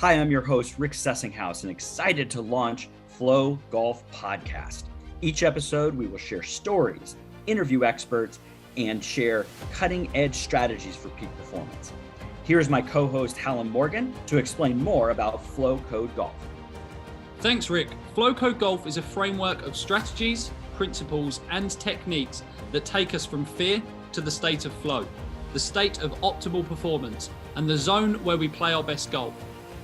Hi, I'm your host, Rick Sessinghouse, and excited to launch Flow Golf Podcast. Each episode, we will share stories, interview experts, and share cutting-edge strategies for peak performance. Here's my co-host, Hallam Morgan, to explain more about Flow Code Golf. Thanks, Rick. Flow Code Golf is a framework of strategies, principles, and techniques that take us from fear to the state of flow, the state of optimal performance, and the zone where we play our best golf.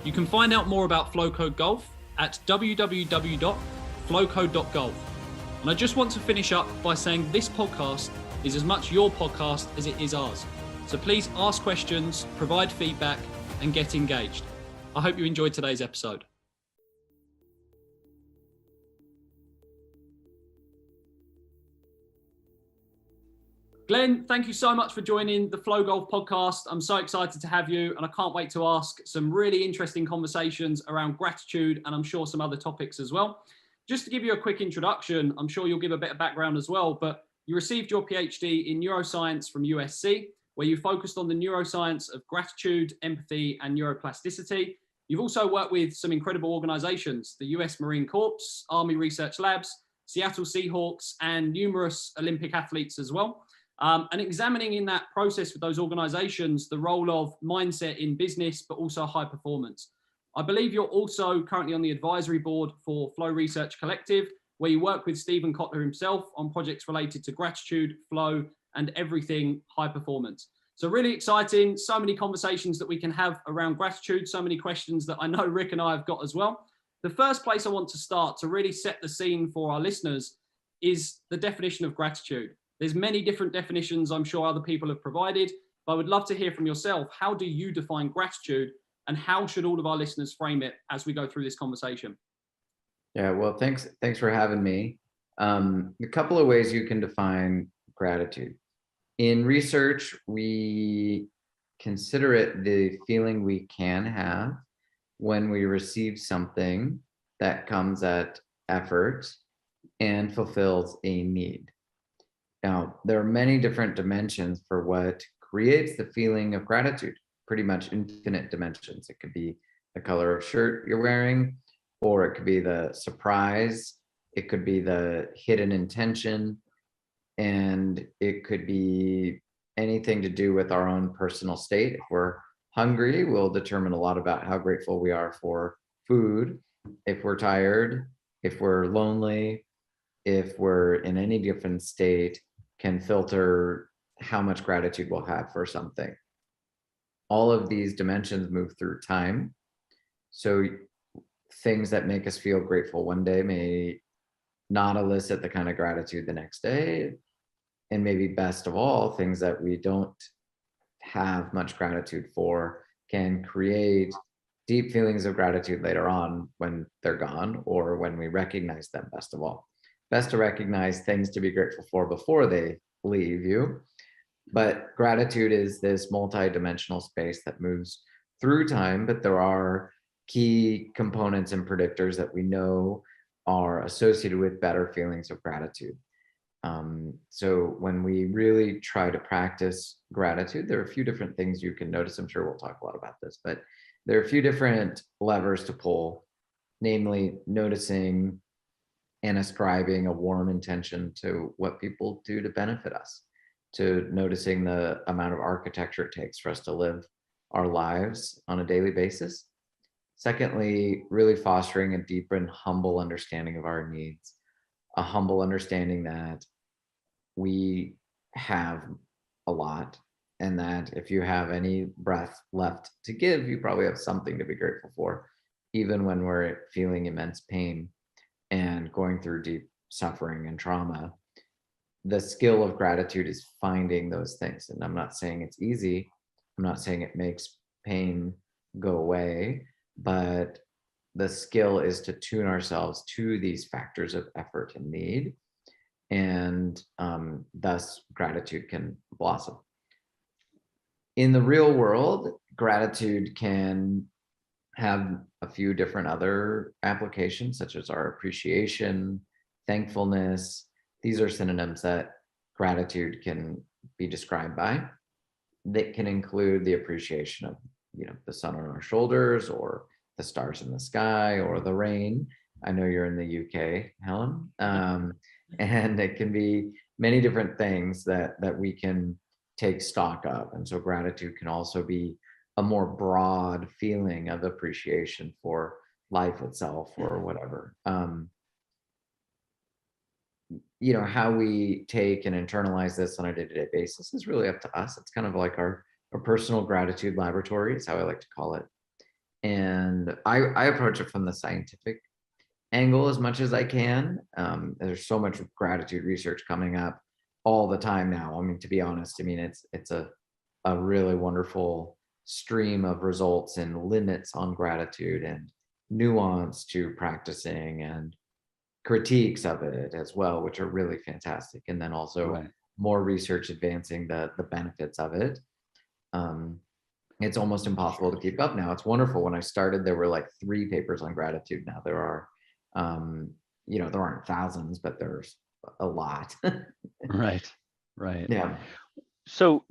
You can find out more about Flow Code Golf at www.flowcode.golf. And I just want to finish up by saying this podcast is as much your podcast as it is ours. So please ask questions, provide feedback, and get engaged. I hope you enjoyed today's episode. Glenn, thank you so much for joining the Flow Golf podcast. I'm so excited to have you, and I can't wait to ask some really interesting conversations around gratitude, and I'm sure some other topics as well. Just to give you a quick introduction, I'm sure you'll give a bit of background as well, but you received your PhD in Neuroscience from USC, where you focused on the neuroscience of gratitude, empathy, and neuroplasticity. You've also worked with some incredible organizations, the US Marine Corps, Army Research Labs, Seattle Seahawks, and numerous Olympic athletes as well. And examining in that process with those organizations, the role of mindset in business, but also high performance. I believe you're also currently on the advisory board for Flow Research Collective, where you work with Stephen Kotler himself on projects related to gratitude, flow, and everything high performance. So really exciting, so many conversations that we can have around gratitude, so many questions that I know Rick and I have got as well. The first place I want to start to really set the scene for our listeners is the definition of gratitude. There's many different definitions I'm sure other people have provided, but I would love to hear from yourself. How do you define gratitude, and how should all of our listeners frame it as we go through this conversation? Yeah, well, thanks for having me. A couple of ways you can define gratitude. In research, we consider it the feeling we can have when we receive something that comes at effort and fulfills a need. Now, there are many different dimensions for what creates the feeling of gratitude, pretty much infinite dimensions. It could be the color of shirt you're wearing, or it could be the surprise, it could be the hidden intention, and it could be anything to do with our own personal state. If we're hungry, we'll determine a lot about how grateful we are for food. If we're tired, if we're lonely, if we're in any different state, can filter how much gratitude we'll have for something. All of these dimensions move through time. So things that make us feel grateful one day may not elicit the kind of gratitude the next day. And maybe best of all, things that we don't have much gratitude for can create deep feelings of gratitude later on when they're gone, or when we recognize them best of all. Best to recognize things to be grateful for before they leave you. But gratitude is this multi-dimensional space that moves through time, but there are key components and predictors that we know are associated with better feelings of gratitude. So when we really try to practice gratitude, there are a few different things you can notice. I'm sure we'll talk a lot about this, but there are a few different levers to pull, namely noticing and ascribing a warm intention to what people do to benefit us, to noticing the amount of architecture it takes for us to live our lives on a daily basis. Secondly, really fostering a deep and humble understanding of our needs, a humble understanding that we have a lot, and that if you have any breath left to give, you probably have something to be grateful for, even when we're feeling immense pain and going through deep suffering and trauma. The skill of gratitude is finding those things. And I'm not saying it's easy. I'm not saying it makes pain go away, but the skill is to tune ourselves to these factors of effort and need. And thus gratitude can blossom. In the real world, gratitude can have a few different other applications, such as our appreciation, thankfulness. These are synonyms that gratitude can be described by. That can include the appreciation of, the sun on our shoulders, or the stars in the sky or the rain. I know you're in the UK, Helen. And it can be many different things that we can take stock of. And so gratitude can also be a more broad feeling of appreciation for life itself or whatever. How we take and internalize this on a day-to-day basis is really up to us. It's kind of like our personal gratitude laboratory is how I like to call it. And I approach it from the scientific angle as much as I can. There's so much gratitude research coming up all the time now. I mean, to be honest, it's a really wonderful stream of results and limits on gratitude and nuance to practicing and critiques of it as well, which are really fantastic. And then also more research advancing the benefits of it. It's almost impossible to keep up now. It's wonderful. When I started, there were like 3 papers on gratitude. Now there are, there aren't thousands, but there's a lot. Right. Yeah. So,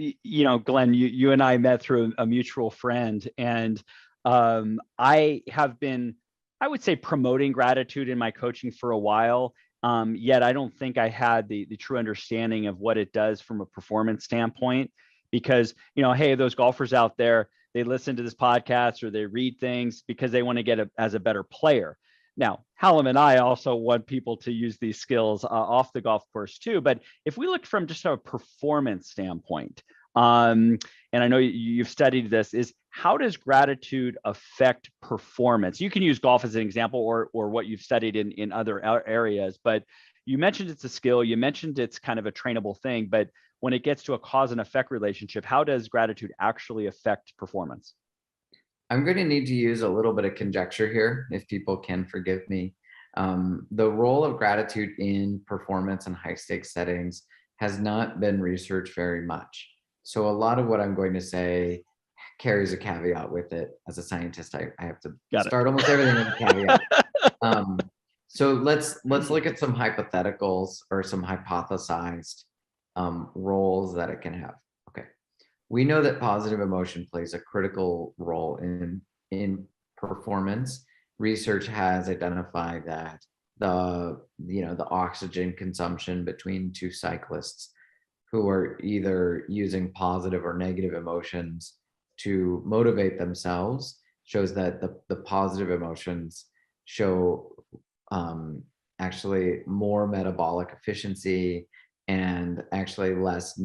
Glenn, you and I met through a mutual friend, and I have been, I would say, promoting gratitude in my coaching for a while. Yet I don't think I had the true understanding of what it does from a performance standpoint. Because, hey, those golfers out there, they listen to this podcast or they read things because they want to get as a better player. Now, Hallam and I also want people to use these skills off the golf course too. But if we look from just a performance standpoint, and I know you've studied this, is how does gratitude affect performance? You can use golf as an example, or what you've studied in other areas. But you mentioned it's a skill. You mentioned it's kind of a trainable thing. But when it gets to a cause and effect relationship, how does gratitude actually affect performance? I'm going to need to use a little bit of conjecture here, if people can forgive me. The role of gratitude in performance and high stakes settings has not been researched very much. So a lot of what I'm going to say carries a caveat with it. As a scientist, I have to start almost everything with a caveat. So let's look at some hypotheticals or some hypothesized roles that it can have. Okay, we know that positive emotion plays a critical role in performance. Research has identified that the oxygen consumption between 2 cyclists who are either using positive or negative emotions to motivate themselves shows that the positive emotions show actually more metabolic efficiency and actually less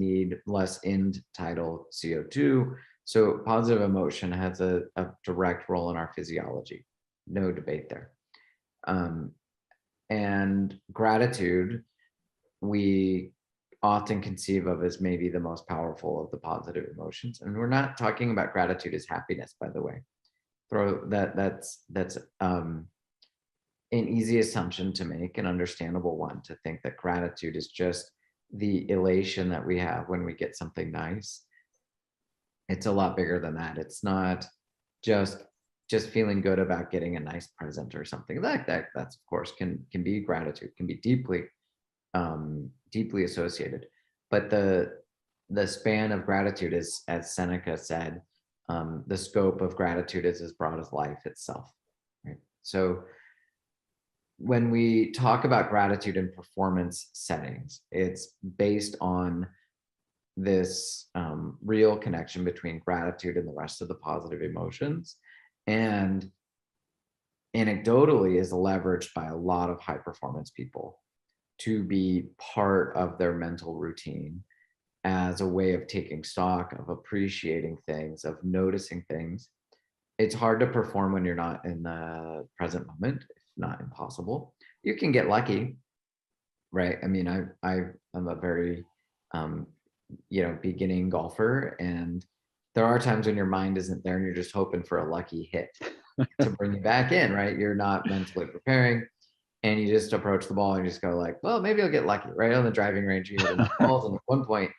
end tidal CO2. So positive emotion has a direct role in our physiology. No debate there. And gratitude, we often conceive of as maybe the most powerful of the positive emotions. And we're not talking about gratitude as happiness, by the way. That's an easy assumption to make, an understandable one, to think that gratitude is just the elation that we have when we get something nice. It's a lot bigger than that. It's not just feeling good about getting a nice present or something like that. That's, of course, can be gratitude, can be deeply associated. But the span of gratitude is, as Seneca said, the scope of gratitude is as broad as life itself. Right? So when we talk about gratitude in performance settings, it's based on this real connection between gratitude and the rest of the positive emotions, and anecdotally is leveraged by a lot of high performance people to be part of their mental routine as a way of taking stock, of appreciating things, of noticing things. It's hard to perform when you're not in the present moment, if not impossible. You can get lucky, right? I mean, I'm a very beginning golfer, and there are times when your mind isn't there and you're just hoping for a lucky hit to bring you back in, right? You're not mentally preparing, and you just approach the ball and you just go like, well, maybe I'll get lucky, right? On the driving range, you hit enough balls, and at one point,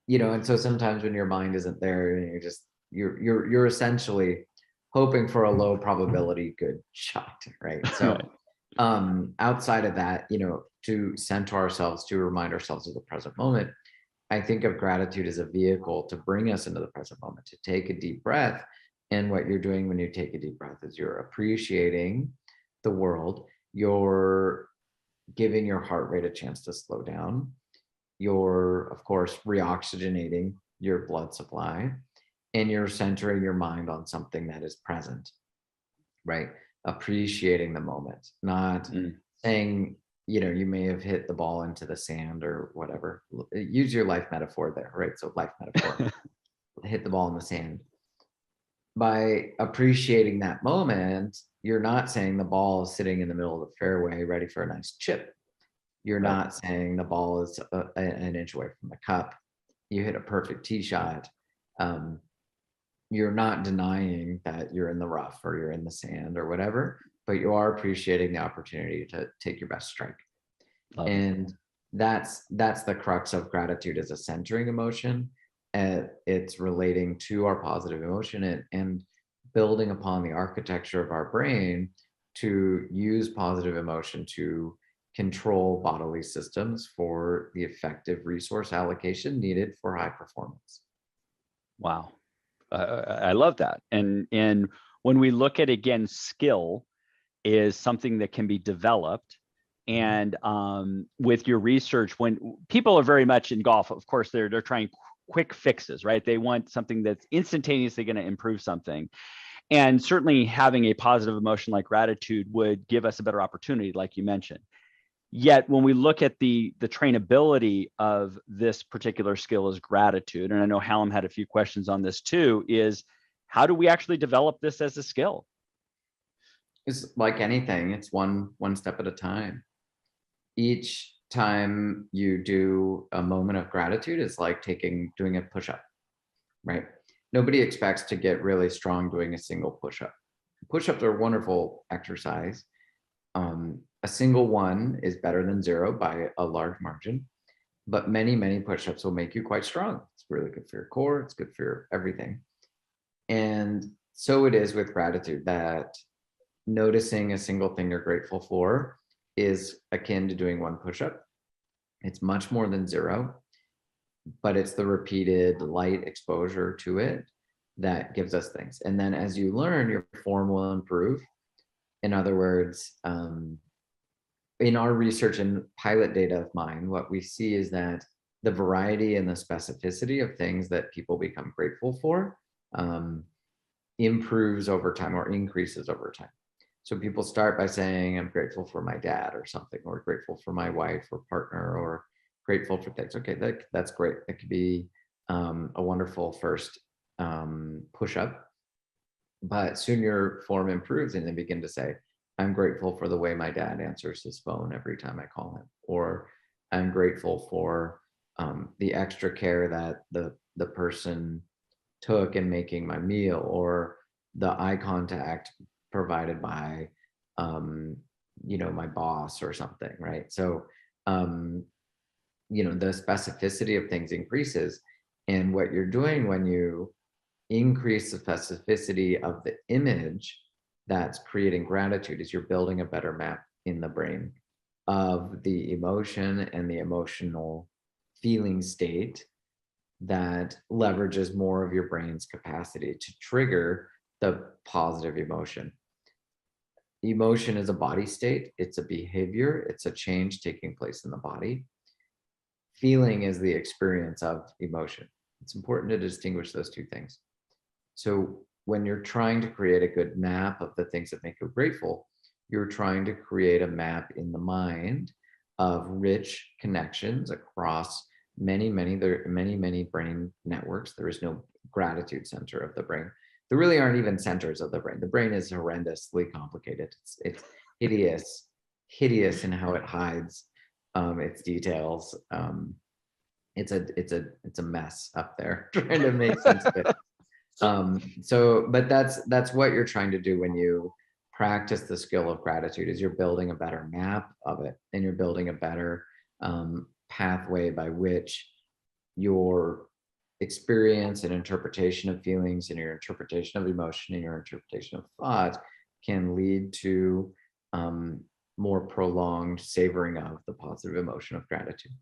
and so sometimes when your mind isn't there, and you're essentially hoping for a low probability good shot, right? So outside of that, to center ourselves, to remind ourselves of the present moment, I think of gratitude as a vehicle to bring us into the present moment, to take a deep breath And what you're doing when you take a deep breath is you're appreciating the world. You're giving your heart rate a chance to slow down. You're, of course, reoxygenating your blood supply, and you're centering your mind on something that is present, right? Appreciating the moment, not saying, you may have hit the ball into the sand or whatever. Use your life metaphor there, right? So life metaphor, hit the ball in the sand. By appreciating that moment, you're not saying the ball is sitting in the middle of the fairway ready for a nice chip. You're not saying the ball is an inch away from the cup. You hit a perfect tee shot. You're not denying that you're in the rough or you're in the sand or whatever, but you are appreciating the opportunity to take your best strike. And that's the crux of gratitude, as a centering emotion. It's relating to our positive emotion and building upon the architecture of our brain to use positive emotion to control bodily systems for the effective resource allocation needed for high performance. Wow. I love that. And when we look at, again, skill is something that can be developed. And with your research, when people are very much in golf, of course, they're trying quick fixes, right? They want something that's instantaneously going to improve something. And certainly having a positive emotion like gratitude would give us a better opportunity, like you mentioned. Yet when we look at the trainability of this particular skill is gratitude, and I know Hallam had a few questions on this too, is how do we actually develop this as a skill? It's like anything, it's one step at a time. Each time you do a moment of gratitude is like doing a push-up, right? Nobody expects to get really strong doing a single push-up. Push-ups are a wonderful exercise. A single one is better than zero by a large margin, but many push-ups will make you quite strong. It's really good for your core. It's good for your everything. And so it is with gratitude, that noticing a single thing you're grateful for is akin to doing one push-up. It's much more than zero, but it's the repeated light exposure to it that gives us things. And then as you learn, your form will improve. In other words, in our research and pilot data of mine, what we see is that the variety and the specificity of things that people become grateful for improves over time or increases over time. So people start by saying, I'm grateful for my dad or something, or grateful for my wife or partner, or grateful for things. Okay, that's great. That could be a wonderful first push-up. But soon your form improves and they begin to say, I'm grateful for the way my dad answers his phone every time I call him, or I'm grateful for the extra care that the person took in making my meal, or the eye contact provided by my boss or something, right? So the specificity of things increases. And what you're doing when you increase the specificity of the image that's creating gratitude is you're building a better map in the brain of the emotion and the emotional feeling state that leverages more of your brain's capacity to trigger the positive emotion. Emotion is a body state, it's a behavior, it's a change taking place in the body. Feeling is the experience of emotion. It's important to distinguish those two things. So when you're trying to create a good map of the things that make you grateful, you're trying to create a map in the mind of rich connections across many brain networks. There is no gratitude center of the brain. There really aren't even centers of the brain. The brain is horrendously complicated. It's hideous in how it hides its details. It's a mess up there trying to make sense of it. But that's what you're trying to do when you practice the skill of gratitude, is you're building a better map of it, and you're building a better pathway by which your experience and interpretation of feelings and your interpretation of emotion and your interpretation of thought can lead to more prolonged savoring of the positive emotion of gratitude.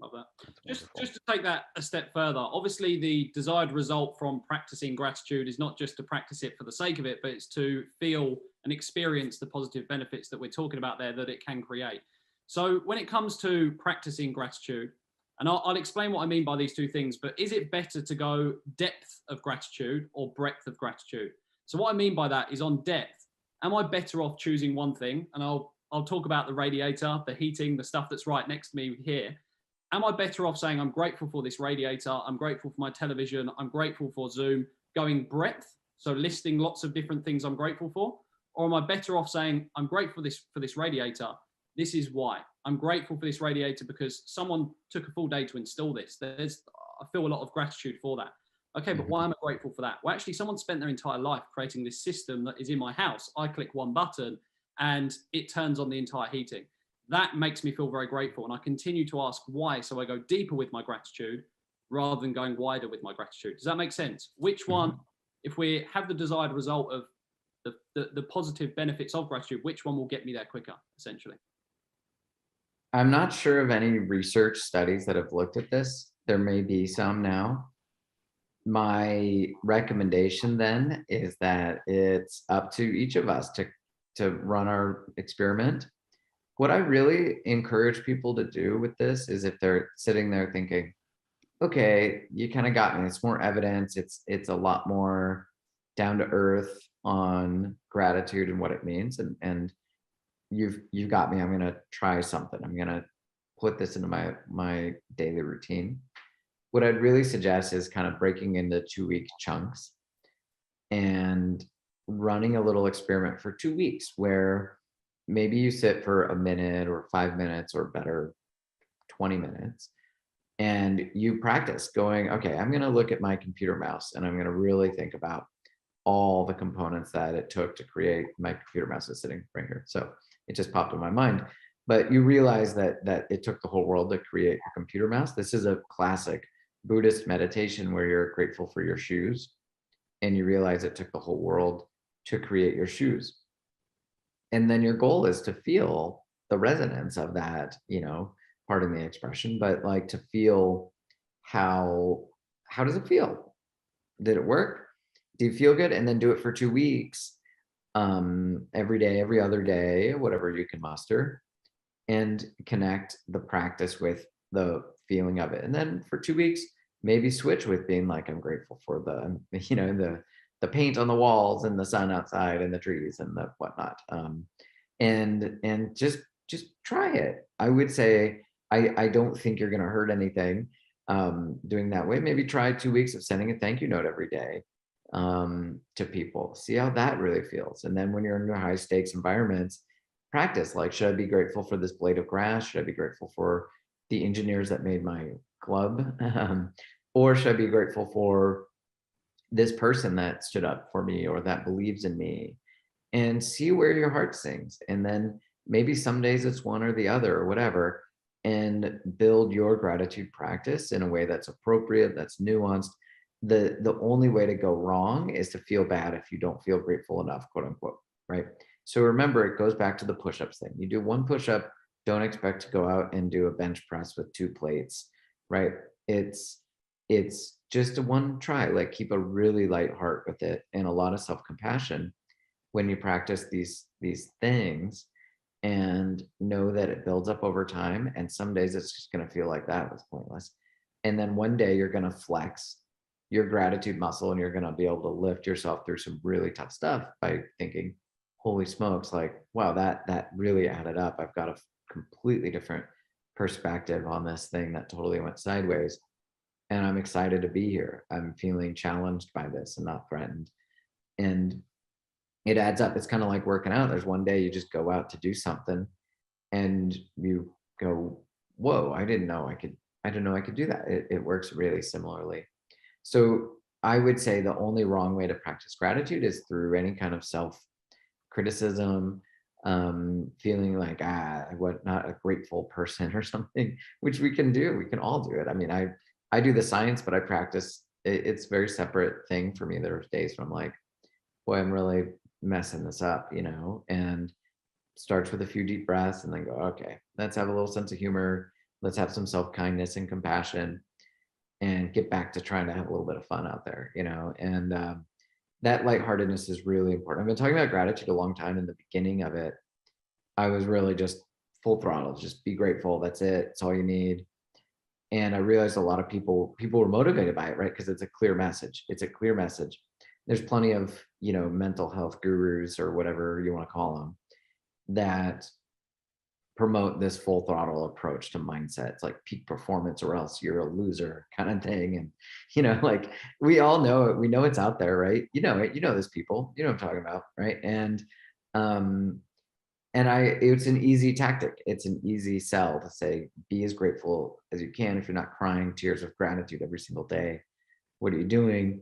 Love that. Just to take that a step further, obviously the desired result from practicing gratitude is not just to practice it for the sake of it, but it's to feel and experience the positive benefits that we're talking about there that it can create. So when it comes to practicing gratitude, and I'll explain what I mean by these two things, but is it better to go depth of gratitude or breadth of gratitude? So what I mean by that is on depth, am I better off choosing one thing? And I'll talk about the radiator, the heating, the stuff that's right next to me here. Am I better off saying I'm grateful for this radiator, I'm grateful for my television, I'm grateful for Zoom, going breadth, so listing lots of different things I'm grateful for? Or am I better off saying I'm grateful for this radiator, this is why. I'm grateful for this radiator because someone took a full day to install this. I feel a lot of gratitude for that. Okay, but why am I grateful for that? Well, actually, someone spent their entire life creating this system that is in my house. I click one button and it turns on the entire heating. That makes me feel very grateful. And I continue to ask why. So I go deeper with my gratitude rather than going wider with my gratitude. Does that make sense? Which one, if we have the desired result of the positive benefits of gratitude, which one will get me there quicker, essentially? I'm not sure of any research studies that have looked at this. There may be some now. My recommendation then is that it's up to each of us to run our experiment. What I really encourage people to do with this is if they're sitting there thinking, okay, you kind of got me. It's more evidence. It's a lot more down to earth on gratitude and what it means. And you've got me. I'm going to try something. I'm going to put this into my daily routine. What I'd really suggest is kind of breaking into 2-week chunks and running a little experiment for 2 weeks where maybe you sit for a minute or 5 minutes or better, 20 minutes, and you practice going, okay, I'm going to look at my computer mouse and I'm going to really think about all the components that it took to create my computer mouse is sitting right here. So it just popped in my mind. But you realize that it took the whole world to create a computer mouse. This is a classic Buddhist meditation where you're grateful for your shoes and you realize it took the whole world to create your shoes. And then your goal is to feel the resonance of that, pardon the expression, but like to feel how does it feel? Did it work? Do you feel good? And then do it for 2 weeks, every day, every other day, whatever you can muster, and connect the practice with the feeling of it. And then for 2 weeks, maybe switch with being like, I'm grateful for the paint on the walls and the sun outside and the trees and the whatnot. And just try it. I would say, I don't think you're going to hurt anything doing that way. Maybe try 2 weeks of sending a thank you note every day to people. See how that really feels. And then when you're in your high stakes environments, practice like, should I be grateful for this blade of grass? Should I be grateful for the engineers that made my club? Or should I be grateful for this person that stood up for me or that believes in me? And see where your heart sings. And then maybe some days it's one or the other or whatever, and build your gratitude practice in a way that's appropriate, that's nuanced. The only way to go wrong is to feel bad if you don't feel grateful enough, quote unquote, right? So remember, it goes back to the push-ups thing. You do one push-up, don't expect to go out and do a bench press with 2 plates, right? It's just a one try, like keep a really light heart with it and a lot of self-compassion when you practice these things, and know that it builds up over time. And some days it's just going to feel like that was pointless. And then one day you're going to flex your gratitude muscle and you're going to be able to lift yourself through some really tough stuff by thinking, holy smokes, like, wow, that really added up. I've got a completely different perspective on this thing that totally went sideways. And I'm excited to be here. I'm feeling challenged by this and not threatened. And it adds up. It's kind of like working out. There's one day you just go out to do something and you go, whoa, I didn't know I could do that. It works really similarly. So I would say the only wrong way to practice gratitude is through any kind of self-criticism, feeling like, what, not a grateful person or something, which we can do. We can all do it. I mean, I do the science, but I practice. It's a very separate thing for me. There's days when I'm like, boy, I'm really messing this up, and starts with a few deep breaths and then go, okay, let's have a little sense of humor. let's have some self-kindness and compassion and get back to trying to have a little bit of fun out there, and that lightheartedness is really important. I've been talking about gratitude a long time. In the beginning of it, I was really just full throttle, just be grateful. That's it. It's all you need. And I realized a lot of people were motivated by it, right? Because it's a clear message. It's a clear message. There's plenty of, mental health gurus or whatever you want to call them that promote this full throttle approach to mindset. It's like peak performance or else you're a loser kind of thing. And, like we all know it. We know it's out there, right? You know it. You know those people. You know what I'm talking about, right? It's an easy tactic. It's an easy sell to say, be as grateful as you can. If you're not crying tears of gratitude every single day, what are you doing?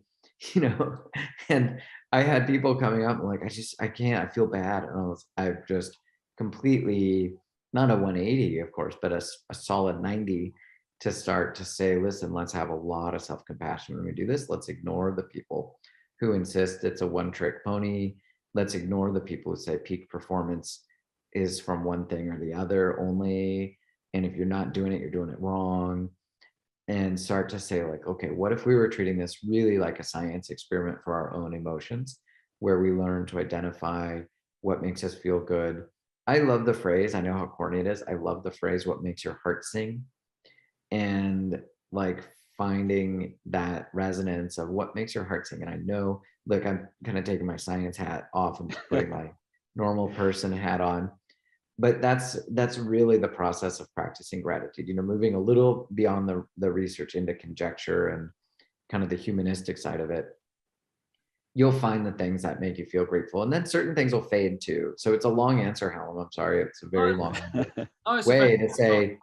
And I had people coming up and like, I can't, I feel bad. And I've just completely, not a 180, of course, but a solid 90 to start to say, listen, let's have a lot of self-compassion when we do this. Let's ignore the people who insist it's a one-trick pony. Let's ignore the people who say peak performance is from one thing or the other only. And if you're not doing it, you're doing it wrong. And start to say like, okay, what if we were treating this really like a science experiment for our own emotions, where we learn to identify what makes us feel good. I love the phrase, I know how corny it is. I love the phrase, what makes your heart sing? And like finding that resonance of what makes your heart sing. And I know, look, I'm kind of taking my science hat off and putting my normal person hat on. But that's really the process of practicing gratitude, moving a little beyond the research into conjecture and kind of the humanistic side of it. You'll find the things that make you feel grateful, and then certain things will fade too. So it's a long answer, Hallam. I'm sorry, it's a very long way to say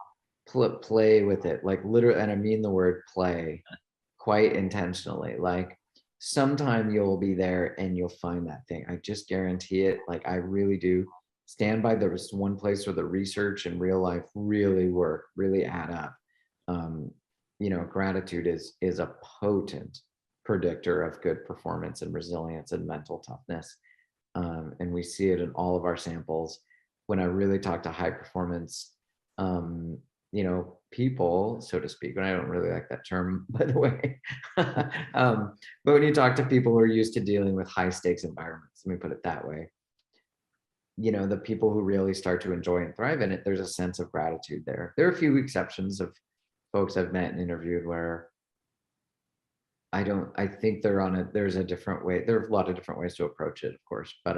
play with it, like literally, and I mean the word play quite intentionally. Like sometime you'll be there and you'll find that thing. I just guarantee it. Like I really do. Stand by. There was one place where the research and real life really work, really add up. Gratitude is a potent predictor of good performance and resilience and mental toughness. And we see it in all of our samples. When I really talk to high performance, people, so to speak, and I don't really like that term, by the way. But when you talk to people who are used to dealing with high stakes environments, let me put it that way, the people who really start to enjoy and thrive in it, there's a sense of gratitude there. There are a few exceptions of folks I've met and interviewed where I think there's a different way. There are a lot of different ways to approach it, of course, but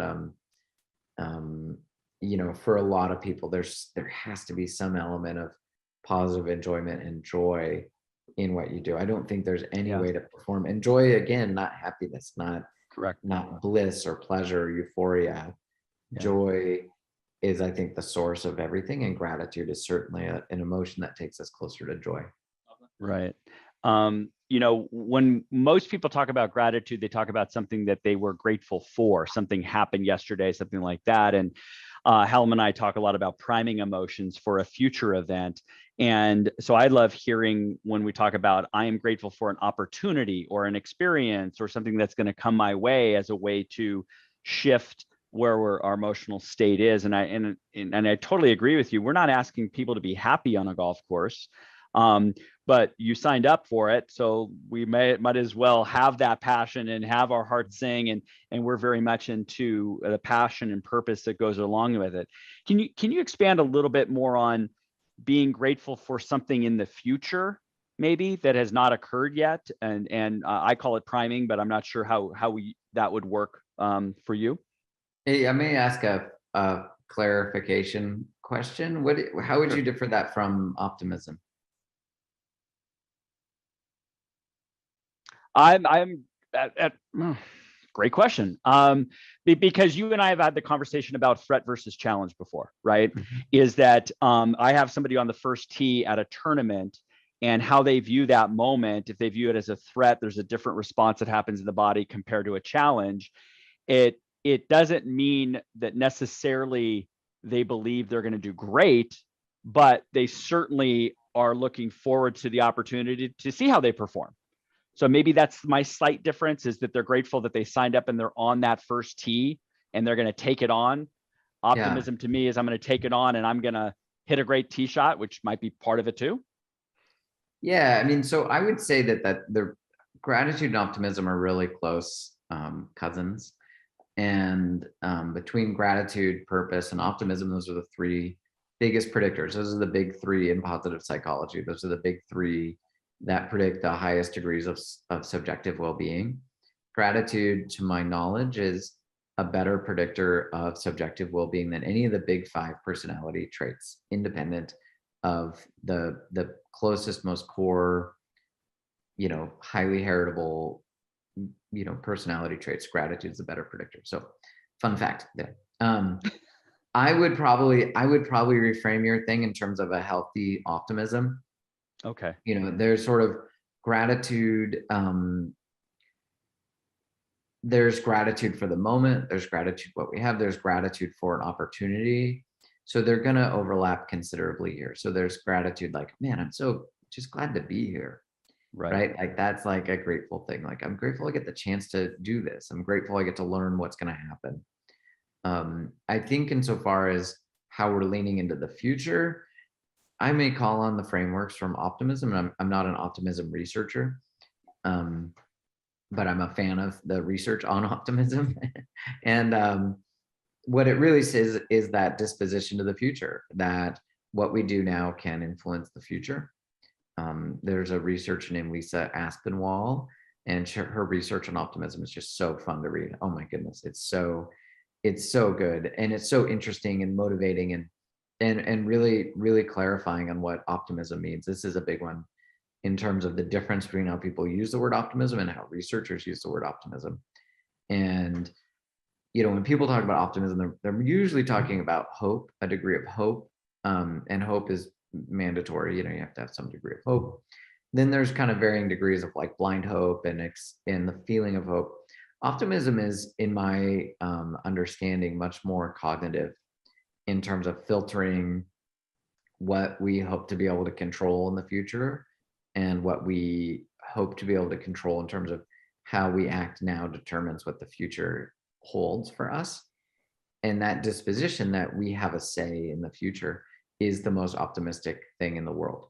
for a lot of people, there has to be some element of positive enjoyment and joy in what you do. I don't think there's any way to perform. And joy, again, not happiness, not correct, not bliss or pleasure or euphoria. Joy is, I think, the source of everything, and gratitude is certainly an emotion that takes us closer to joy. Right. When most people talk about gratitude, they talk about something that they were grateful for, something happened yesterday, something like that. And Hallam and I talk a lot about priming emotions for a future event. And so I love hearing when we talk about, I am grateful for an opportunity or an experience or something that's going to come my way as a way to shift where our emotional state is. And I totally agree with you. We're not asking people to be happy on a golf course. But you signed up for it, so we might as well have that passion and have our heart sing, and we're very much into the passion and purpose that goes along with it. Can you expand a little bit more on being grateful for something in the future, maybe that has not occurred yet? And I call it priming, but I'm not sure how that would work for you. Hey, I may ask a clarification question. How would you differ that from optimism? I'm great question. Because you and I have had the conversation about threat versus challenge before, right? Mm-hmm. Is that I have somebody on the first tee at a tournament, and how they view that moment. If they view it as a threat, there's a different response that happens in the body compared to a challenge. It doesn't mean that necessarily they believe they're going to do great, but they certainly are looking forward to the opportunity to see how they perform. So maybe that's my slight difference, is that they're grateful that they signed up and they're on that first tee and they're going to take it on. Optimism to me is I'm going to take it on and I'm going to hit a great tee shot, which might be part of it too? Yeah, I mean, so I would say that the gratitude and optimism are really close cousins. And between gratitude, purpose, and optimism, those are the three biggest predictors. Those are the big three in positive psychology. Those are the big three that predict the highest degrees of subjective well-being. Gratitude, to my knowledge, is a better predictor of subjective well-being than any of the big five personality traits, independent of the closest, most core, highly heritable, personality traits. Gratitude is a better predictor. So, fun fact. Yeah. I would probably reframe your thing in terms of a healthy optimism. Okay. There's sort of gratitude. There's gratitude for the moment. There's gratitude what we have. There's gratitude for an opportunity. So they're going to overlap considerably here. So there's gratitude like, man, I'm so just glad to be here. Right. Like that's like a grateful thing. Like, I'm grateful I get the chance to do this. I'm grateful I get to learn what's going to happen. I think insofar as how we're leaning into the future, I may call on the frameworks from optimism. And I'm not an optimism researcher, but I'm a fan of the research on optimism. And what it really says is that disposition to the future, that what we do now can influence the future. There's a researcher named Lisa Aspinwall, and her research on optimism is just so fun to read. Oh my goodness, it's so good, and it's so interesting and motivating, and really, really clarifying on what optimism means. This is a big one in terms of the difference between how people use the word optimism and how researchers use the word optimism. And when people talk about optimism, they're usually talking about hope, a degree of hope, and hope is mandatory. You have to have some degree of hope. Then there's kind of varying degrees of like blind hope and the feeling of hope. Optimism is, in my understanding, much more cognitive in terms of filtering what we hope to be able to control in the future and what we hope to be able to control in terms of how we act now determines what the future holds for us. And that disposition that we have a say in the future is the most optimistic thing in the world.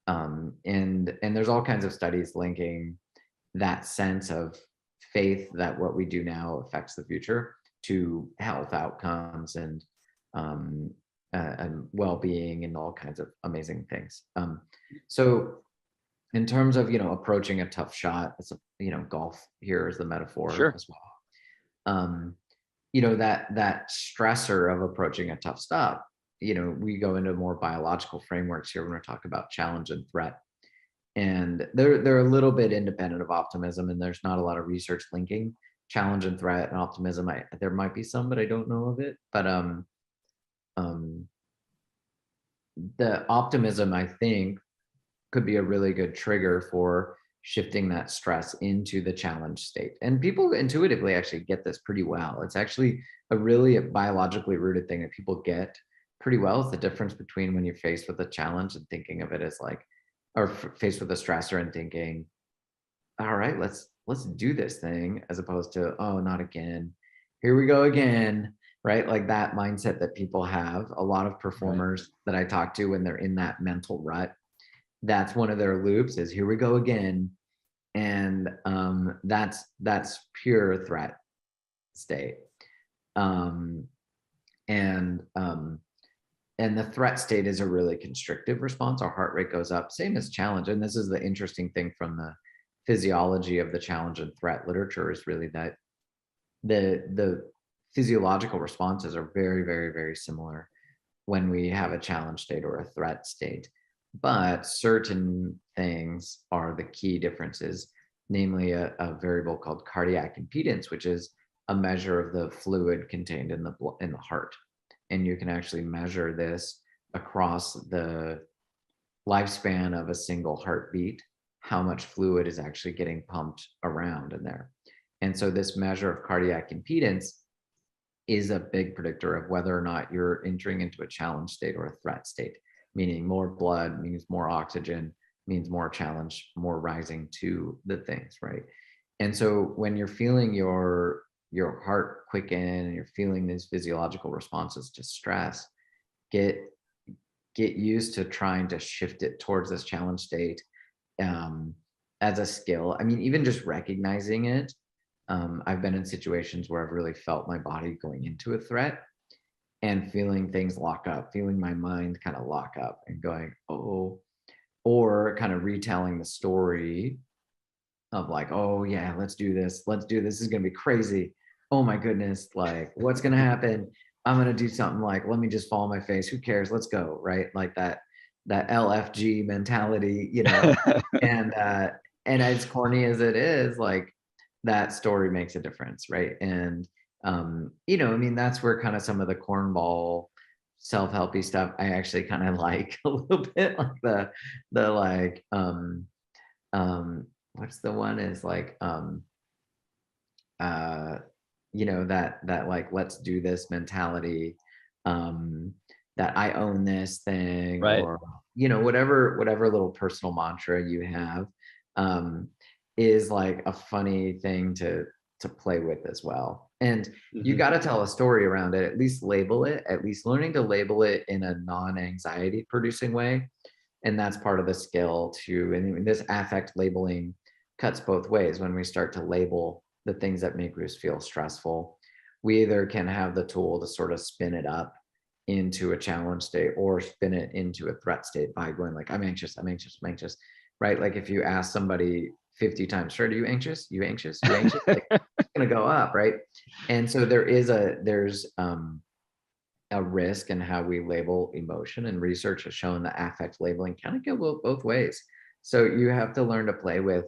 And there's all kinds of studies linking that sense of faith that what we do now affects the future to health outcomes and well-being and all kinds of amazing things. So in terms of approaching a tough shot, it's golf here is the metaphor. Sure. As well. That stressor of approaching a tough stop. We go into more biological frameworks here when we talk about challenge and threat. And they're a little bit independent of optimism, and there's not a lot of research linking challenge and threat and optimism. There might be some, but I don't know of it. But the optimism, I think, could be a really good trigger for shifting that stress into the challenge state. And people intuitively actually get this pretty well. It's actually a really biologically rooted thing that people get pretty well. It's the difference between when you're faced with a challenge and thinking of it as like, or faced with a stressor and thinking, all right, let's do this thing, as opposed to, oh, not again. Here we go again. Right? Like that mindset that people have. A lot of performers that I talk to, when they're in that mental rut, that's one of their loops is, here we go again. And that's pure threat state. And the threat state is a really constrictive response. Our heart rate goes up, same as challenge. And this is the interesting thing from the physiology of the challenge and threat literature, is really that the physiological responses are very, very, very similar when we have a challenge state or a threat state. But certain things are the key differences, namely a variable called cardiac impedance, which is a measure of the fluid contained in the heart. And you can actually measure this across the lifespan of a single heartbeat, how much fluid is actually getting pumped around in there. And so this measure of cardiac impedance is a big predictor of whether or not you're entering into a challenge state or a threat state, meaning more blood means more oxygen, means more challenge, more rising to the things, right? And so when you're feeling your heart quicken and you're feeling these physiological responses to stress, get get used to trying to shift it towards this challenge state as a skill. I mean, even just recognizing it. I've been in situations where I've really felt my body going into a threat and feeling things lock up, feeling my mind kind of lock up and going, oh, or kind of retelling the story of like, oh yeah, let's do this. This is going to be crazy. Oh my goodness. Like, what's going to happen? I'm going to do something like, let me just fall on my face. Who cares? Let's go. Right. Like that LFG mentality, you know, and as corny as it is, like that story makes a difference. Right. And, you know, I mean, that's where kind of some of the cornball self-helpy stuff I actually kind of like a little bit, like the like, what's the one is like, you know, that like, let's do this mentality, that I own this thing, Right. or, you know, whatever little personal mantra you have, is like a funny thing to play with as well. And you got to tell a story around it, at least label it, at least learning to label it in a non-anxiety producing way. And that's part of the skill too. And this affect labeling cuts both ways. When we start to label the things that make us feel stressful, we either can have the tool to sort of spin it up into a challenge state or spin it into a threat state by going like, I'm anxious, right? Like if you ask somebody 50 times, sure, are you anxious? You anxious? Like, it's gonna go up, right? And so there's a risk in how we label emotion, and research has shown that affect labeling kind of go both ways. So you have to learn to play with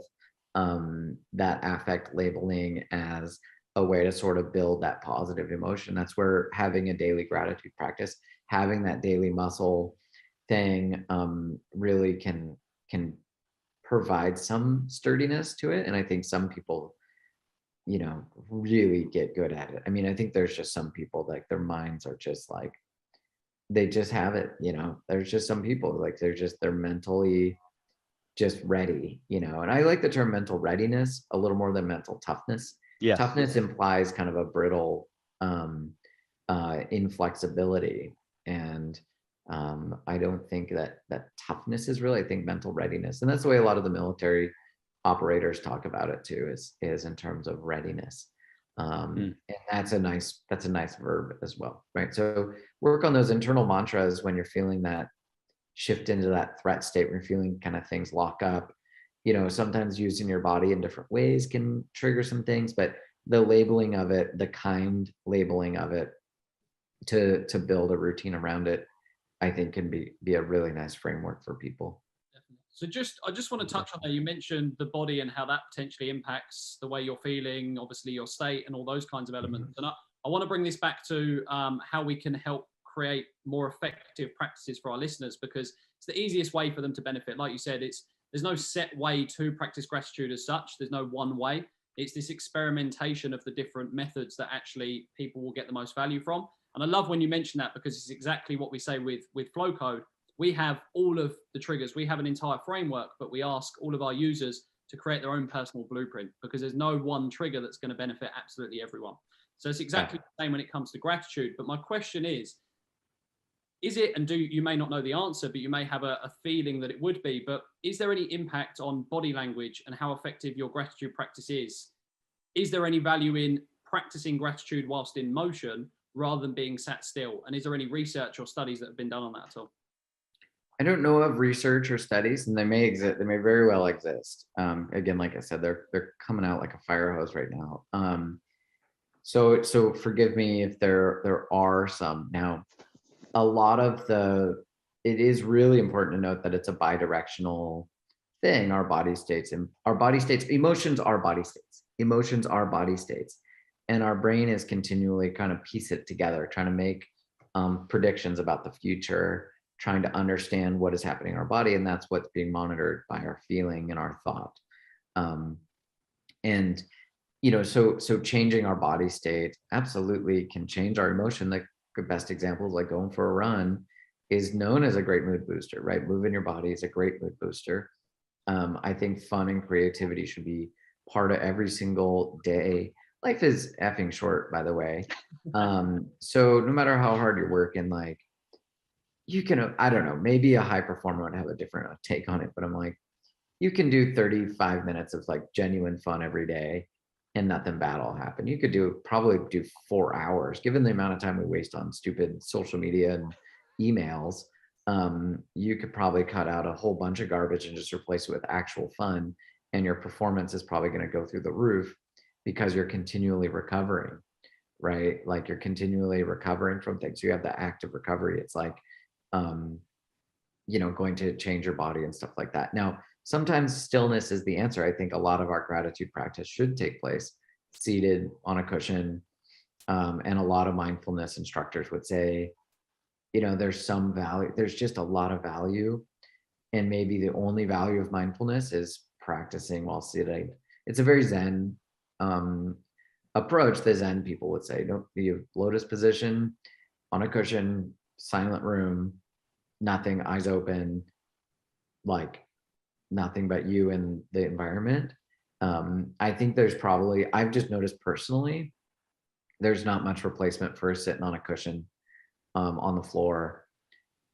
that affect labeling as a way to sort of build that positive emotion. That's where having a daily gratitude practice, having that daily muscle thing, really can provide some sturdiness to it. And I think some people, you know, really get good at it. I mean, I think there's just some people like their minds are just like, they just have it, you know. There's just some people like they're mentally just ready, you know. And I like the term mental readiness a little more than mental toughness. Yeah. Toughness implies kind of a brittle inflexibility. And I don't think that toughness is really, I think mental readiness. And that's the way a lot of the military operators talk about it too, is in terms of readiness. And that's a nice verb as well, right? So work on those internal mantras when you're feeling that shift into that threat state, when you're feeling kind of things lock up. You know, sometimes using your body in different ways can trigger some things, but the labeling of it, the kind labeling of it to build a routine around it, I think can be a really nice framework for people. So I just want to touch on that. You mentioned the body and how that potentially impacts the way you're feeling, obviously your state and all those kinds of elements. And I want to bring this back to how we can help create more effective practices for our listeners, because it's the easiest way for them to benefit. Like you said, there's no set way to practice gratitude as such. There's no one way. It's this experimentation of the different methods that actually people will get the most value from. And I love when you mention that, because it's exactly what we say with Flow Code. We have all of the triggers. We have an entire framework, but we ask all of our users to create their own personal blueprint, because there's no one trigger that's going to benefit absolutely everyone. So it's exactly the same when it comes to gratitude. But my question is it, and you may not know the answer, but you may have a feeling that it would be, but is there any impact on body language and how effective your gratitude practice is? Is there any value in practicing gratitude whilst in motion rather than being sat still? And is there any research or studies that have been done on that at all? I don't know of research or studies, and they may exist. They may very well exist. Again, like I said, they're coming out like a fire hose right now. So forgive me if there are some. Now, a lot of it is really important to note that it's a bidirectional thing. Our body states, emotions are body states, and our brain is continually kind of piece it together, trying to make predictions about the future, trying to understand what is happening in our body, and that's what's being monitored by our feeling and our thought. And you know, so changing our body state absolutely can change our emotion. Like the best example is like going for a run is known as a great mood booster, right? Moving your body is a great mood booster. I think fun and creativity should be part of every single day. Life is effing short, by the way. So no matter how hard you're working, like you can, I don't know, maybe a high performer would have a different take on it, but I'm like, you can do 35 minutes of like genuine fun every day and nothing bad will happen. You could probably do 4 hours, given the amount of time we waste on stupid social media and emails. You could probably cut out a whole bunch of garbage and just replace it with actual fun. And your performance is probably going to go through the roof because you're continually recovering, right? Like you're continually recovering from things. You have the active recovery. It's like, going to change your body and stuff like that. Now, sometimes stillness is the answer. I think a lot of our gratitude practice should take place seated on a cushion. And a lot of mindfulness instructors would say, there's some value, there's just a lot of value. And maybe the only value of mindfulness is practicing while sitting. It's a very Zen approach. The Zen people would say, don't be lotus position on a cushion, silent room, nothing, eyes open, like nothing but you and the environment. I think there's probably, I've just noticed personally, there's not much replacement for sitting on a cushion on the floor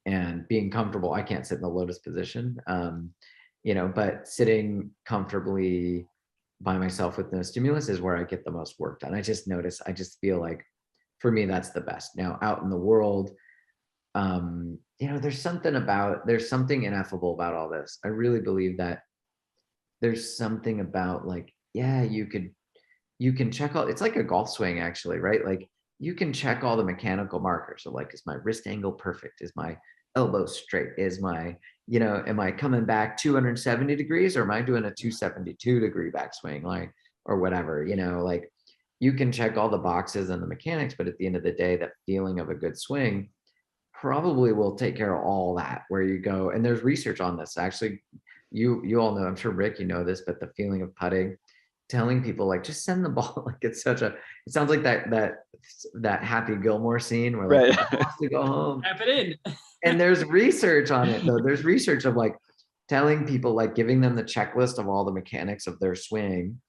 and being comfortable. I can't sit in the lotus position, but sitting comfortably by myself with no stimulus is where I get the most work done. I just feel like for me, that's the best. Now out in the world, there's something ineffable about all this. I really believe that there's something about like, yeah, you can check all, it's like a golf swing actually, right? Like you can check all the mechanical markers. So like, is my wrist angle perfect? Is my elbow straight? Is my, am I coming back 270 degrees or am I doing a 272 degree backswing? Like, or whatever, like you can check all the boxes and the mechanics, but at the end of the day, that feeling of a good swing probably will take care of all that, where you go. And there's research on this. Actually, you all know, I'm sure Rick, you know this, but the feeling of putting, telling people like, just send the ball. Like it sounds like that Happy Gilmore scene where like, right. the ball has to go home. Tap it in. And there's research on it though. There's research of like telling people, like giving them the checklist of all the mechanics of their swing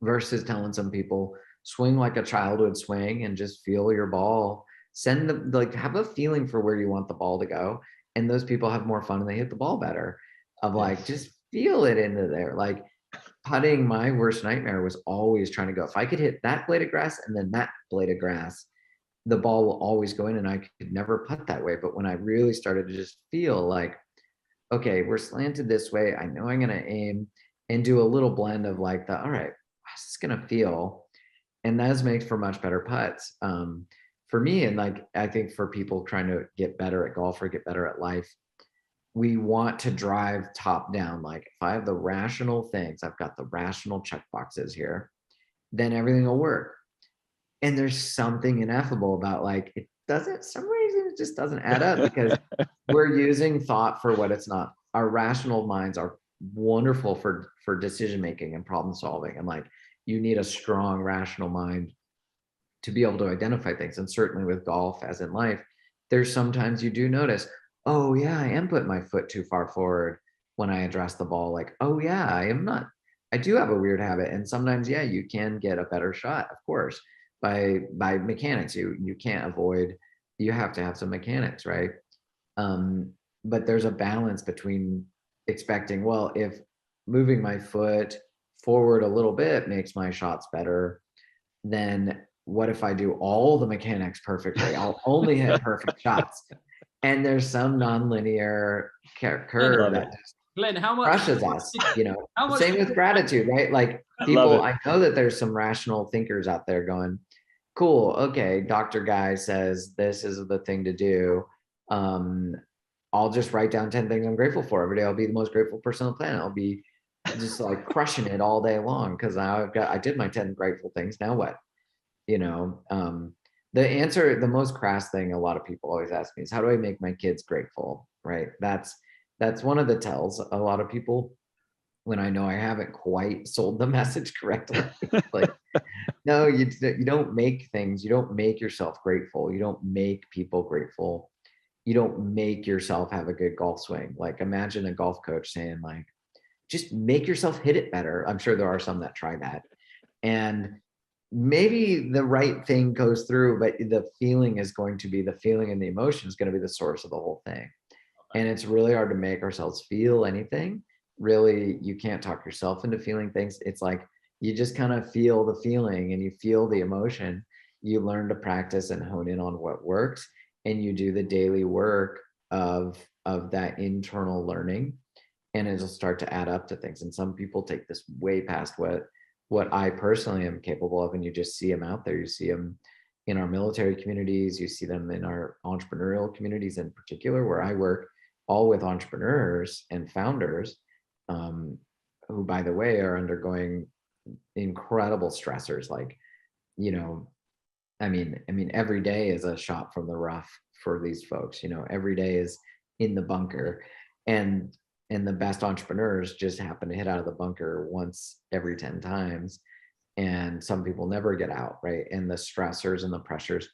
versus telling some people swing like a child would swing and just feel your ball. Have a feeling for where you want the ball to go. And those people have more fun and they hit the ball better. Of like, just feel it into there. Like putting, my worst nightmare was always trying to go, if I could hit that blade of grass and then that blade of grass, the ball will always go in, and I could never putt that way. But when I really started to just feel like, okay, we're slanted this way, I know I'm going to aim, and do a little blend of like all right, how's this going to feel? And that makes for much better putts for me. And like, I think for people trying to get better at golf or get better at life, we want to drive top down. Like if I have the rational things, I've got the rational check boxes here, then everything will work. And there's something ineffable about like, some reason it just doesn't add up because we're using thought for what it's not. Our rational minds are wonderful for decision-making and problem solving. And like, you need a strong rational mind to be able to identify things. And certainly with golf, as in life, there's sometimes you do notice, oh yeah, I am putting my foot too far forward when I address the ball. Like, oh yeah, I do have a weird habit. And sometimes, yeah, you can get a better shot, of course, by mechanics. You can't avoid, you have to have some mechanics, right? But there's a balance between expecting, well, if moving my foot forward a little bit makes my shots better, then what if I do all the mechanics perfectly? I'll only hit perfect shots. And there's some nonlinear curve that just Glenn, how much crushes us, same with gratitude, right? Like people, I know that there's some rational thinkers out there going, cool, okay, Dr. Guy says this is the thing to do. I'll just write down 10 things I'm grateful for every day. I'll be the most grateful person on the planet. I'll be just like crushing it all day long because I did my 10 grateful things. Now what? The answer, the most crass thing a lot of people always ask me is, how do I make my kids grateful? Right? That's one of the tells a lot of people when I know I haven't quite sold the message correctly. Like, no, you don't make things, you don't make yourself grateful. You don't make people grateful. You don't make yourself have a good golf swing. Like imagine a golf coach saying like, just make yourself hit it better. I'm sure there are some that try that. And maybe the right thing goes through, but the feeling is going to be, the feeling and the emotion is going to be the source of the whole thing. And it's really hard to make ourselves feel anything. Really, you can't talk yourself into feeling things. It's like you just kind of feel the feeling and you feel the emotion. You learn to practice and hone in on what works, and you do the daily work of that internal learning, and it'll start to add up to things. And some people take this way past what I personally am capable of, and you just see them out there. You see them in our military communities, you see them in our entrepreneurial communities in particular, where I work, all with entrepreneurs and founders, who, by the way, are undergoing incredible stressors. Like, you know, I mean, every day is a shot from the rough for these folks. You know, every day is in the bunker, and the best entrepreneurs just happen to hit out of the bunker once every 10 times. And some people never get out, right? And the stressors and the pressures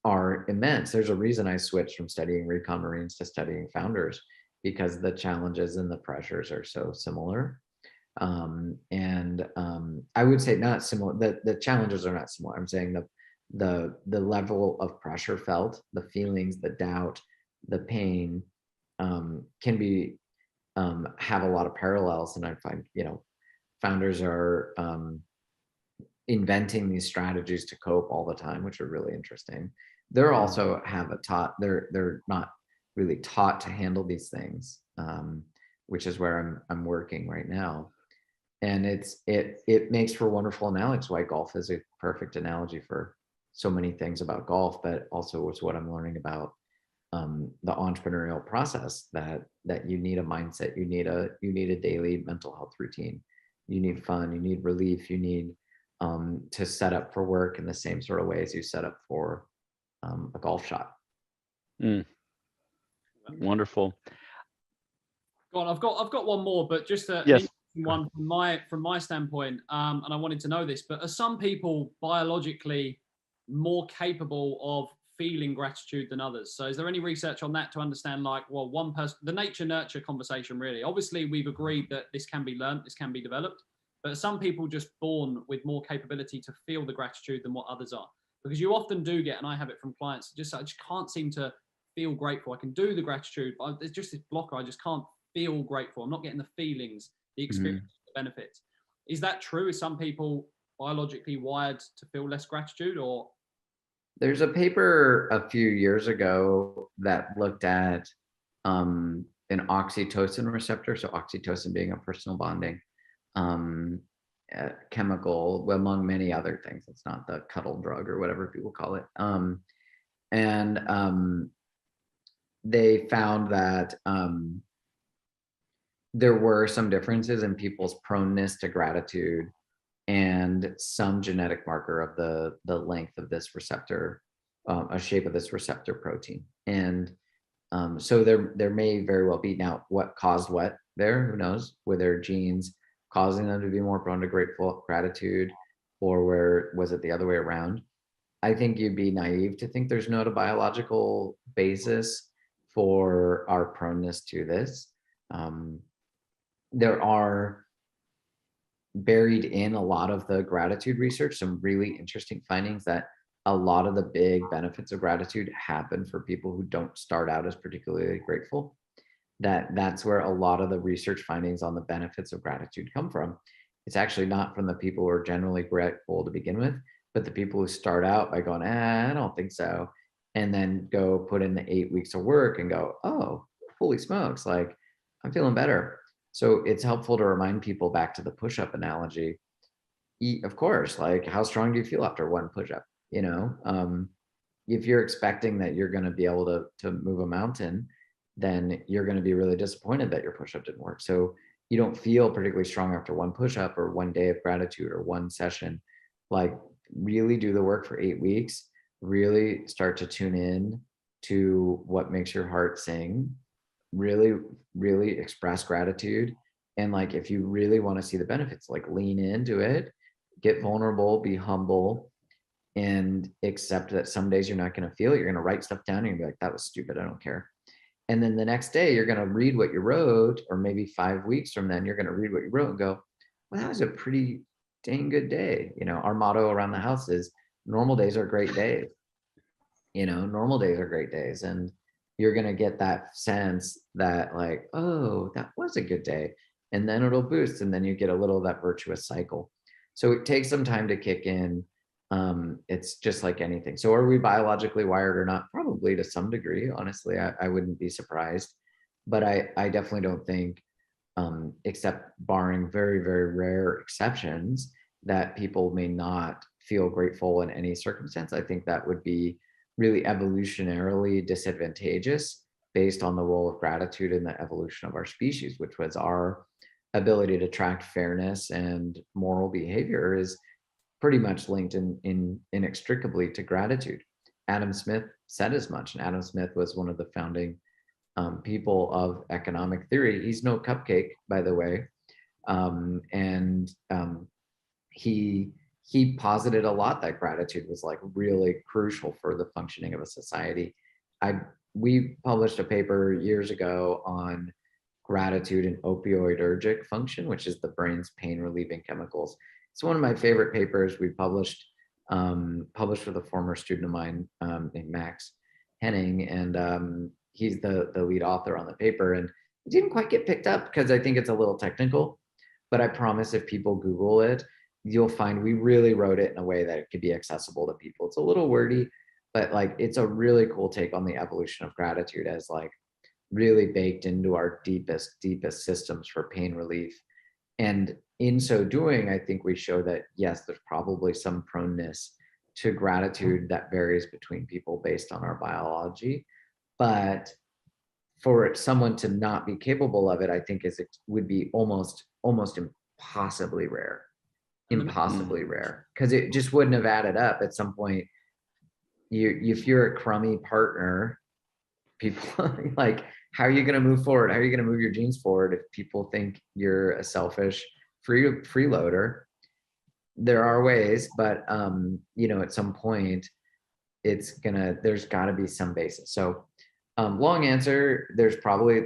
are immense. There's a reason I switched from studying recon Marines to studying founders, because the challenges and the pressures are so similar. I would say not similar. The challenges are not similar. I'm saying the level of pressure felt, the feelings, the doubt, the pain, can be have a lot of parallels. And I find, you know, founders are inventing these strategies to cope all the time, which are really interesting. They're also they're not really taught to handle these things, which is where I'm working right now. And it makes for wonderful analogies. Why golf is a perfect analogy for so many things about golf, but also it's what I'm learning about the entrepreneurial process, that you need a mindset, you need a daily mental health routine, you need fun, you need relief, you need to set up for work in the same sort of ways you set up for a golf shot. Wonderful. Go on, I've got one more, but just an Yes. interesting one from my standpoint, and I wanted to know this. But are some people biologically more capable of feeling gratitude than others? So is there any research on that to understand, like, well, one person, the nature nurture conversation, really? Obviously, we've agreed that this can be learned, this can be developed, but are some people just born with more capability to feel the gratitude than what others are? Because you often do get, and I have it from clients, I just can't seem to feel grateful. I can do the gratitude, but there's just this blocker. I just can't feel grateful. I'm not getting the feelings, the experience, the benefits. Is that true? Is some people biologically wired to feel less gratitude? Or there's a paper a few years ago that looked at an oxytocin receptor, so oxytocin being a personal bonding chemical, among many other things. It's not the cuddle drug or whatever people call it. They found that there were some differences in people's proneness to gratitude and some genetic marker of the length of this receptor, a shape of this receptor protein. And so there may very well be, now what caused what there, who knows, were their genes causing them to be more prone to gratitude, or was it the other way around? I think you'd be naive to think there's not a biological basis for our proneness to this. There are, buried in a lot of the gratitude research, some really interesting findings that a lot of the big benefits of gratitude happen for people who don't start out as particularly grateful. That's where a lot of the research findings on the benefits of gratitude come from. It's actually not from the people who are generally grateful to begin with, but the people who start out by going, I don't think so, and then go put in the 8 weeks of work and go, oh, holy smokes, like I'm feeling better. So it's helpful to remind people, back to the push-up analogy. Of course, like, how strong do you feel after one push-up? You know, if you're expecting that you're going to be able to move a mountain, then you're going to be really disappointed that your push-up didn't work. So you don't feel particularly strong after one push-up or one day of gratitude or one session. Like, really do the work for 8 weeks, really start to tune in to what makes your heart sing, really express gratitude. And like, if you really want to see the benefits, like, lean into it, get vulnerable, be humble, and accept that some days you're not going to feel it. You're going to write stuff down and you're be like, that was stupid, I don't care. And then the next day you're going to read what you wrote, or maybe 5 weeks from then you're going to read what you wrote and go, well, that was a pretty dang good day. Our motto around the house is normal days are great days. Normal days are great days. And you're going to get that sense that like, oh, that was a good day. And then it'll boost. And then you get a little of that virtuous cycle. So it takes some time to kick in. It's just like anything. So are we biologically wired or not? Probably to some degree. Honestly, I wouldn't be surprised. But I definitely don't think, except barring very, very rare exceptions, that people may not feel grateful in any circumstance. I think that would be really evolutionarily disadvantageous based on the role of gratitude in the evolution of our species, which was our ability to attract fairness and moral behavior is pretty much linked inextricably to gratitude. Adam Smith said as much, and Adam Smith was one of the founding people of economic theory. He's no cupcake, by the way, and he posited a lot that gratitude was like really crucial for the functioning of a society. We published a paper years ago on gratitude and opioidergic function, which is the brain's pain relieving chemicals. It's one of my favorite papers. We published with a former student of mine named Max Henning, and he's the lead author on the paper. And it didn't quite get picked up because I think it's a little technical, but I promise if people Google it, you'll find we really wrote it in a way that it could be accessible to people. It's a little wordy, but like it's a really cool take on the evolution of gratitude as like really baked into our deepest systems for pain relief. And in so doing, I think we show that, yes, there's probably some proneness to gratitude that varies between people based on our biology. But for someone to not be capable of it, I think would be almost impossibly rare. Because it just wouldn't have added up at some point. If you're a crummy partner, people like, how are you going to move forward? How are you going to move your genes forward if people think you're a selfish freeloader? There are ways, but at some point there's got to be some basis. So long answer,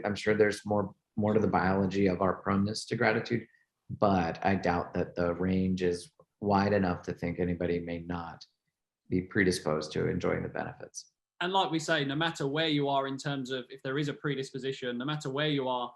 I'm sure there's more to the biology of our proneness to gratitude, but I doubt that the range is wide enough to think anybody may not be predisposed to enjoying the benefits. And like we say, no matter where you are in terms of if there is a predisposition, no matter where you are,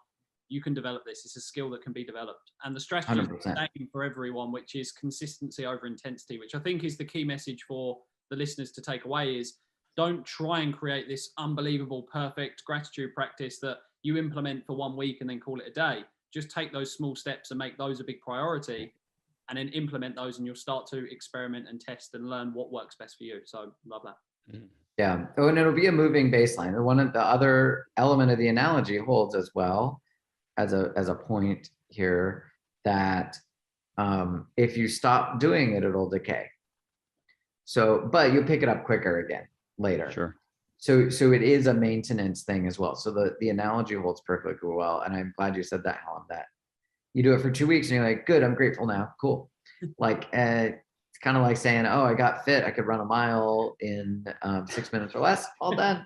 you can develop this. It's a skill that can be developed. And the strategy is the same for everyone, which is consistency over intensity, which I think is the key message for the listeners to take away is don't try and create this unbelievable, perfect gratitude practice that you implement for 1 week and then call it a day. Just take those small steps and make those a big priority and then implement those, and you'll start to experiment and test and learn what works best for you. So love that. Yeah. Oh, and it'll be a moving baseline. One of the other element of the analogy holds as well as a point here that if you stop doing it, it'll decay. So, but you'll pick it up quicker again later. Sure. So it is a maintenance thing as well. So the analogy holds perfectly well. And I'm glad you said that, Helen, that you do it for 2 weeks and you're like, good, I'm grateful now. Cool. Like, it's kind of like saying, oh, I got fit. I could run a mile in 6 minutes or less. All done.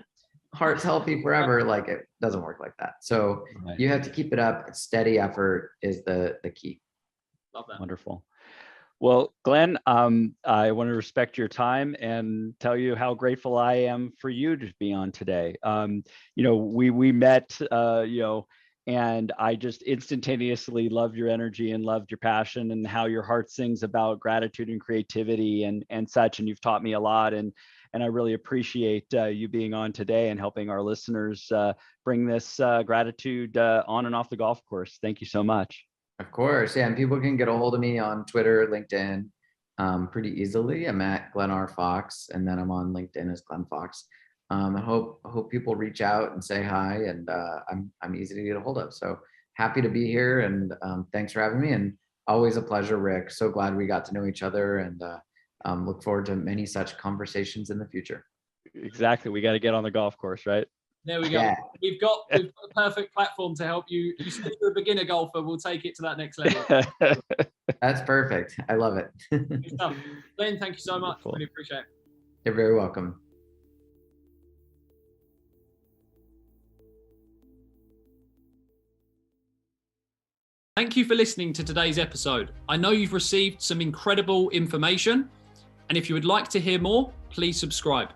Heart's healthy forever. Like, it doesn't work like that. So you have to keep it up. Steady effort is the key. Love that. Wonderful. Well, Glenn, I want to respect your time and tell you how grateful I am for you to be on today. We met, and I just instantaneously loved your energy and loved your passion and how your heart sings about gratitude and creativity and such. And you've taught me a lot, and I really appreciate you being on today and helping our listeners bring this gratitude on and off the golf course. Thank you so much. Of course. Yeah. And people can get a hold of me on Twitter, LinkedIn, pretty easily. I'm at Glenn R. Fox, and then I'm on LinkedIn as Glenn Fox. I hope people reach out and say hi, and I'm easy to get a hold of. So happy to be here, and thanks for having me. And always a pleasure, Rick. So glad we got to know each other, and look forward to many such conversations in the future. Exactly. We got to get on the golf course, right? There we go. Yeah. We've got a perfect platform to help you. You said you're a beginner golfer. We'll take it to that next level. That's perfect. I love it. Good stuff. Glenn, thank you so much. Really appreciate it. You're very welcome. Thank you for listening to today's episode. I know you've received some incredible information, and if you would like to hear more, please subscribe.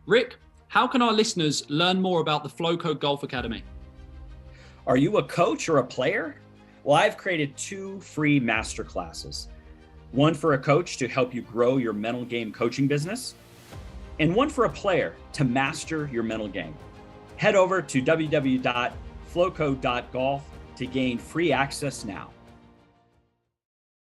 Rick, how can our listeners learn more about the Flowco Golf Academy? Are you a coach or a player? Well, I've created 2 free masterclasses. One for a coach to help you grow your mental game coaching business, and one for a player to master your mental game. Head over to www.flowco.golf to gain free access now.